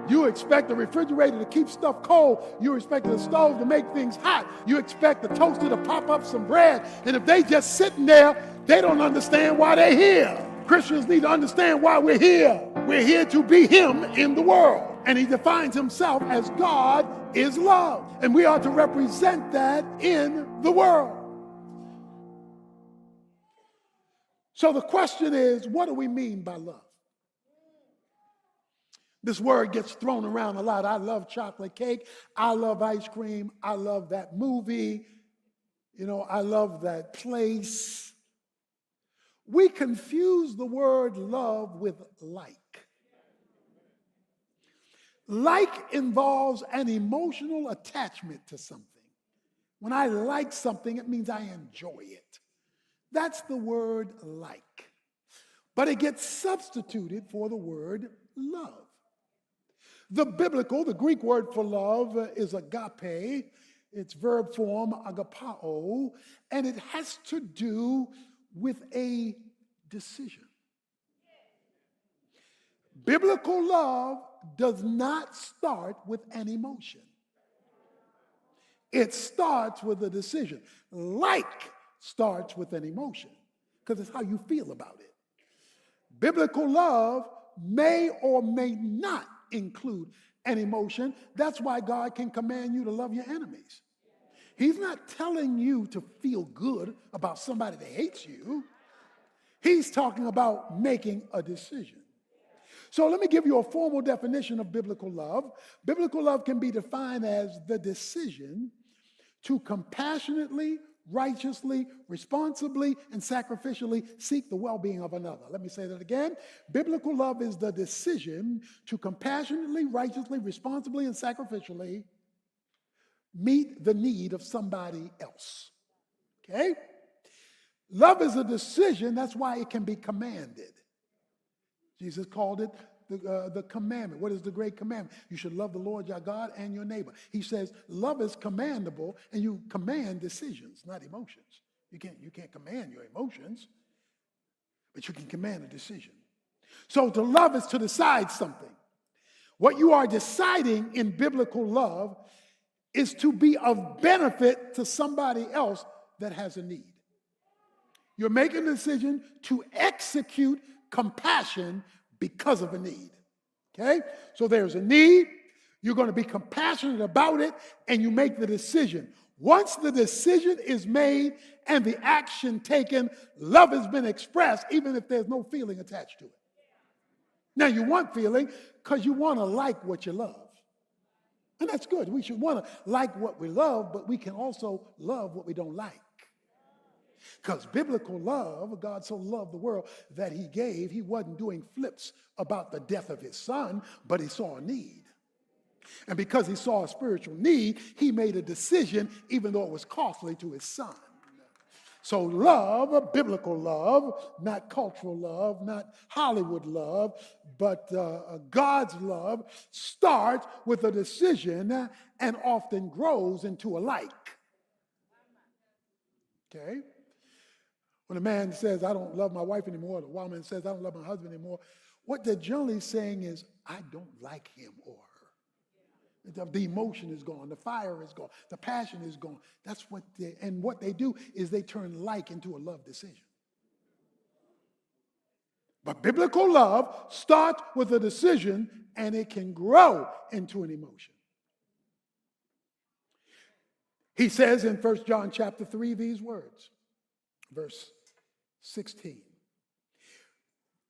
You expect the refrigerator to keep stuff cold. You expect the stove to make things hot. You expect the toaster to pop up some bread. And if they just sitting there, they don't understand why they're here. Christians need to understand why we're here. We're here to be Him in the world. And He defines Himself as God is love. And we are to represent that in the world. So the question is, what do we mean by love? This word gets thrown around a lot. I love chocolate cake. I love ice cream. I love that movie. I love that place. We confuse the word love with like. Like involves an emotional attachment to something. When I like something, it means I enjoy it. That's the word like. But it gets substituted for the word love. The Greek word for love is agape. It's verb form agapao, and it has to do with a decision. Biblical love does not start with an emotion. It starts with a decision. Like starts with an emotion because it's how you feel about it. Biblical love may or may not include an emotion. That's why God can command you to love your enemies. He's not telling you to feel good about somebody that hates you. He's talking about making a decision. So let me give you a formal definition of biblical love. Biblical love can be defined as the decision to compassionately, righteously, responsibly, and sacrificially seek the well-being of another. Let me say that again. Biblical love is the decision to compassionately, righteously, responsibly, and sacrificially meet the need of somebody else. Okay? Love is a decision. That's why it can be commanded. Jesus called it the commandment. What is the great commandment? You should love the Lord your God and your neighbor. He says love is commandable, and you command decisions, not emotions. You can't command your emotions, but you can command a decision. So to love is to decide something. What you are deciding in biblical love is to be of benefit to somebody else that has a need. You're making a decision to execute compassion because of a need. Okay? So there's a need. You're going to be compassionate about it, and you make the decision. Once the decision is made and the action taken, love has been expressed, even if there's no feeling attached to it. Now, you want feeling because you want to like what you love. And that's good. We should want to like what we love, but we can also love what we don't like. Because biblical love, God so loved the world that He gave. He wasn't doing flips about the death of His Son, but He saw a need. And because He saw a spiritual need, He made a decision, even though it was costly to His Son. So love, biblical love, not cultural love, not Hollywood love, but God's love starts with a decision and often grows into a like. Okay? When a man says, I don't love my wife anymore, or the woman says, I don't love my husband anymore, what they're generally saying is, I don't like him or her. The emotion is gone. The fire is gone. The passion is gone. That's what what they do is they turn like into a love decision. But biblical love starts with a decision, and it can grow into an emotion. He says in 1 John chapter 3 these words, verse 16.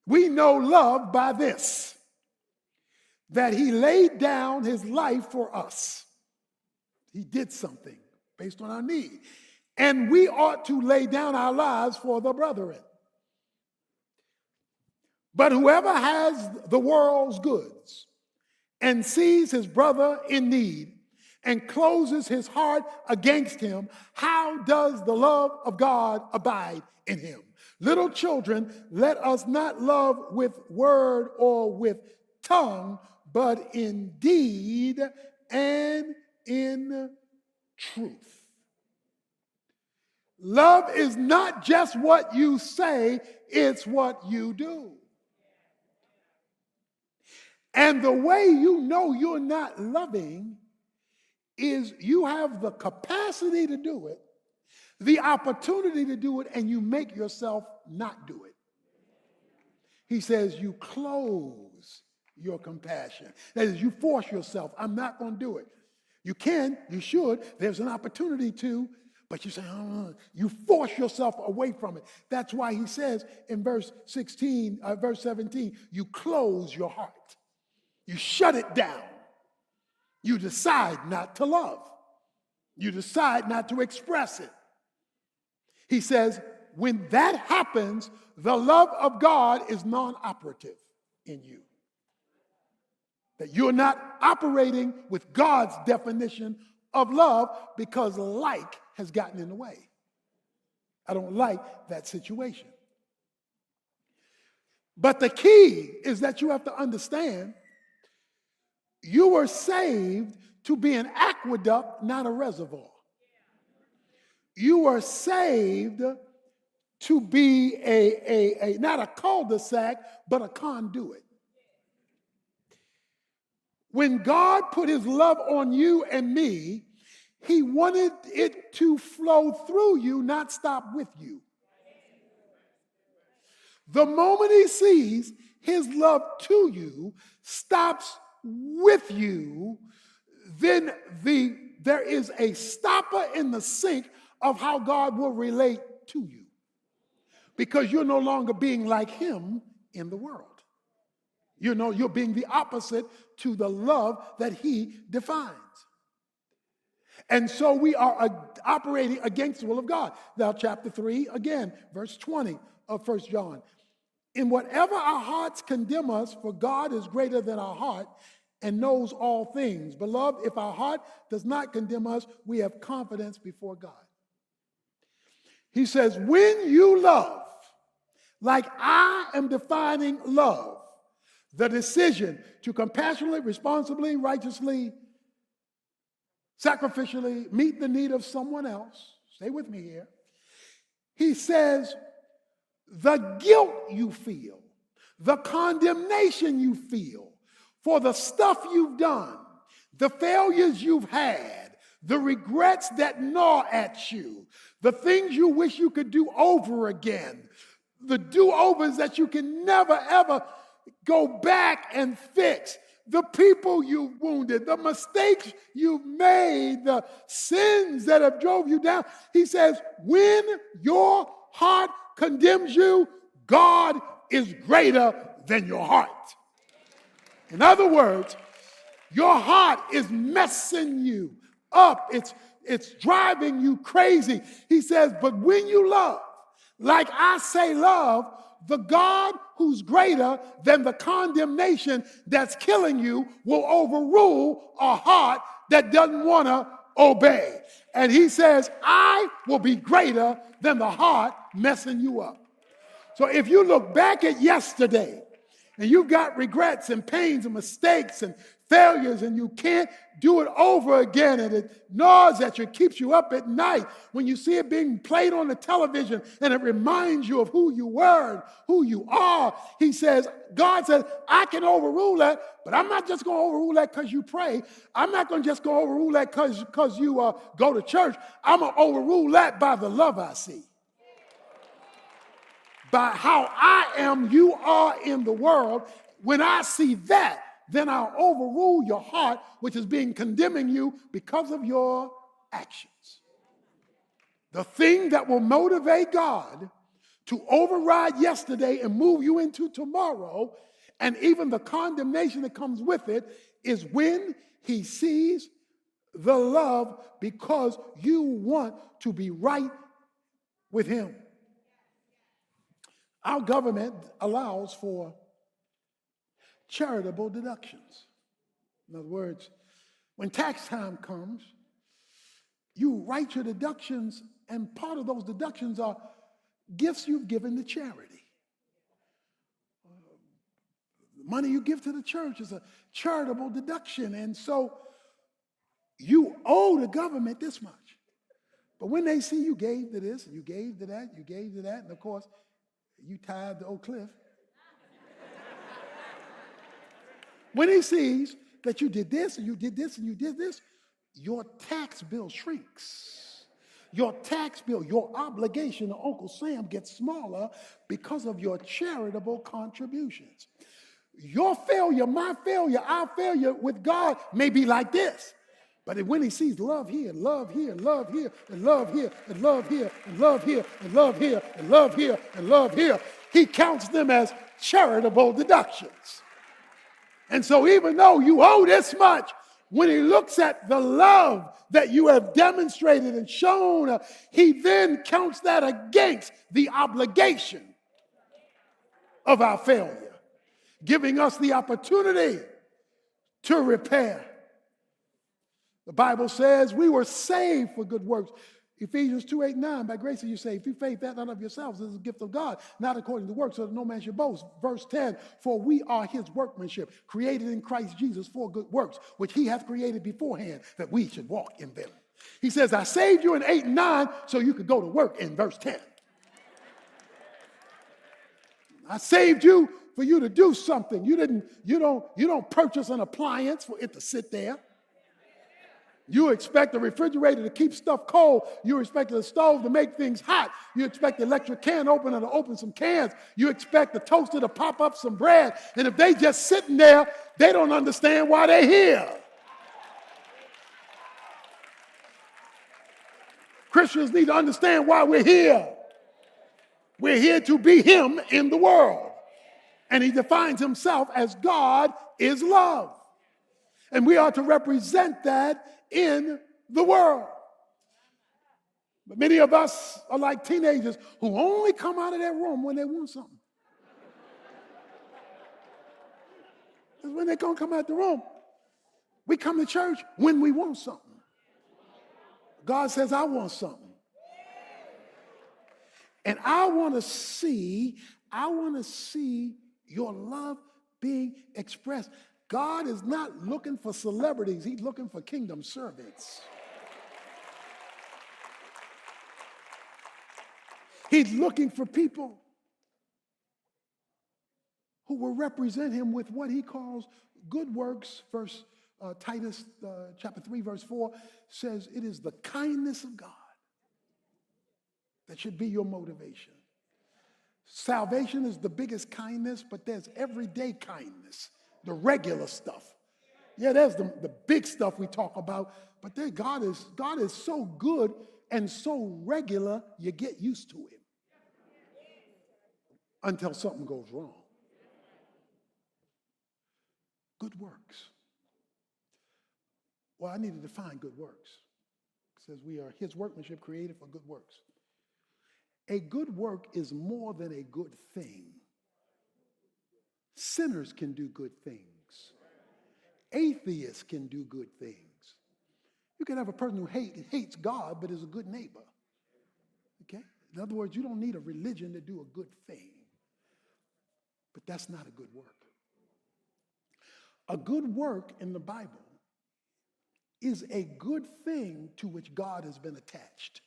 We know love by this, that He laid down His life for us. He did something based on our need. And we ought to lay down our lives for the brethren. But whoever has the world's goods and sees his brother in need and closes his heart against him, how does the love of God abide in him? Little children, let us not love with word or with tongue, but in deed and in truth. Love is not just what you say, it's what you do. And the way you know you're not loving is you have the capacity to do it, the opportunity to do it, and you make yourself not do it. He says you close your compassion. That is, you force yourself. I'm not going to do it. You can, you should. There's an opportunity to, but you say, oh, you force yourself away from it. That's why he says in verse 17, you close your heart. You shut it down. You decide not to love. You decide not to express it. He says, when that happens, the love of God is non-operative in you. That you're not operating with God's definition of love because like has gotten in the way. I don't like that situation. But the key is that you have to understand you were saved to be an aqueduct, not a reservoir. You were saved to be not a cul-de-sac, but a conduit. When God put his love on you and me, he wanted it to flow through you, not stop with you. The moment he sees his love to you stops with you, then there is a stopper in the sink of how God will relate to you. Because you're no longer being like him in the world. You're being the opposite to the love that he defines. And so we are operating against the will of God. Now, chapter 3, again, verse 20 of 1 John. In whatever our hearts condemn us, for God is greater than our heart and knows all things. Beloved, if our heart does not condemn us, we have confidence before God. He says, when you love, like I am defining love, the decision to compassionately, responsibly, righteously, sacrificially meet the need of someone else, stay with me here. He says, the guilt you feel, the condemnation you feel for the stuff you've done, the failures you've had, the regrets that gnaw at you, the things you wish you could do over again, the do-overs that you can never, ever go back and fix, the people you've wounded, the mistakes you've made, the sins that have drove you down. He says, when your heart condemns you, God is greater than your heart. In other words, your heart is messing you up. It's driving you crazy. He says, but when you love, like I say love, the God who's greater than the condemnation that's killing you will overrule a heart that doesn't want to obey. And he says, I will be greater than the heart messing you up. So if you look back at yesterday and you've got regrets and pains and mistakes and failures and you can't do it over again and it gnaws at you, it keeps you up at night when you see it being played on the television and it reminds you of who you were and who you are. He says, God says, I can overrule that, but I'm not just going to overrule that because you pray. I'm not going to just go overrule that because you go to church. I'm going to overrule that by the love I see. By how I am, you are in the world. When I see that, then I'll overrule your heart, which is being condemning you because of your actions. The thing that will motivate God to override yesterday and move you into tomorrow, and even the condemnation that comes with it, is when he sees the love because you want to be right with him. Our government allows for charitable deductions. In other words, when tax time comes, you write your deductions, and part of those deductions are gifts you've given to charity. The money you give to the church is a charitable deduction, and so you owe the government this much. But when they see you gave to this, and you gave to that, you gave to that, and of course, you tithed to Oak Cliff. When he sees that you did this and you did this and you did this, your tax bill shrinks. Your tax bill, your obligation to Uncle Sam gets smaller because of your charitable contributions. Your failure, my failure, our failure with God may be like this. But when he sees love here, love here, love here, and love here, and love here, and love here, and love here, and love here, and love here, he counts them as charitable deductions. And so even though you owe this much, when he looks at the love that you have demonstrated and shown, he then counts that against the obligation of our failure, giving us the opportunity to repair. The Bible says we were saved for good works. Ephesians 2:8-9, by grace are you saved through faith, that not of yourselves, this is a gift of God, not according to works, so that no man should boast. Verse 10, for we are his workmanship, created in Christ Jesus for good works, which he hath created beforehand, that we should walk in them. He says, I saved you in 8 and 9 so you could go to work in verse 10. I saved you for you to do something. You don't purchase an appliance for it to sit there. You expect the refrigerator to keep stuff cold. You expect the stove to make things hot. You expect the electric can opener to open some cans. You expect the toaster to pop up some bread. And if they just sitting there, they don't understand why they're here. Christians need to understand why we're here. We're here to be him in the world. And he defines himself as God is love. And we are to represent that in the world. But many of us are like teenagers who only come out of their room when they want something. That's when they're going to come out the room. We come to church when we want something. God says, I want something. And I want to see your love being expressed. God is not looking for celebrities. He's looking for kingdom servants. He's looking for people who will represent him with what he calls good works. Titus chapter 3, verse 4 says, it is the kindness of God that should be your motivation. Salvation is the biggest kindness, but there's everyday kindness. The regular stuff. Yeah, there's the big stuff we talk about, but then God is so good and so regular, you get used to him until something goes wrong. Good works. Well, I need to define good works. It says we are his workmanship created for good works. A good work is more than a good thing. Sinners can do good things. Atheists can do good things. You can have a person who hates God but is a good neighbor. Okay? In other words, you don't need a religion to do a good thing. But that's not a good work. A good work in the Bible is a good thing to which God has been attached.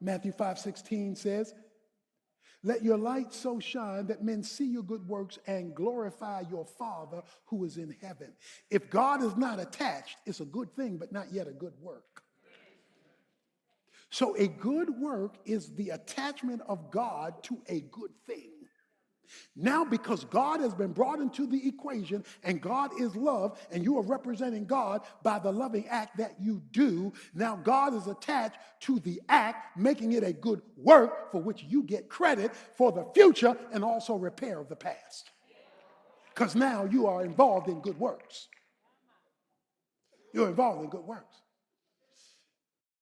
Matthew 5:16 says, let your light so shine that men see your good works and glorify your Father who is in heaven. If God is not attached, it's a good thing, but not yet a good work. So a good work is the attachment of God to a good thing. Now, because God has been brought into the equation and God is love and you are representing God by the loving act that you do, now God is attached to the act, making it a good work for which you get credit for the future and also repair of the past. Because now you are involved in good works. You're involved in good works.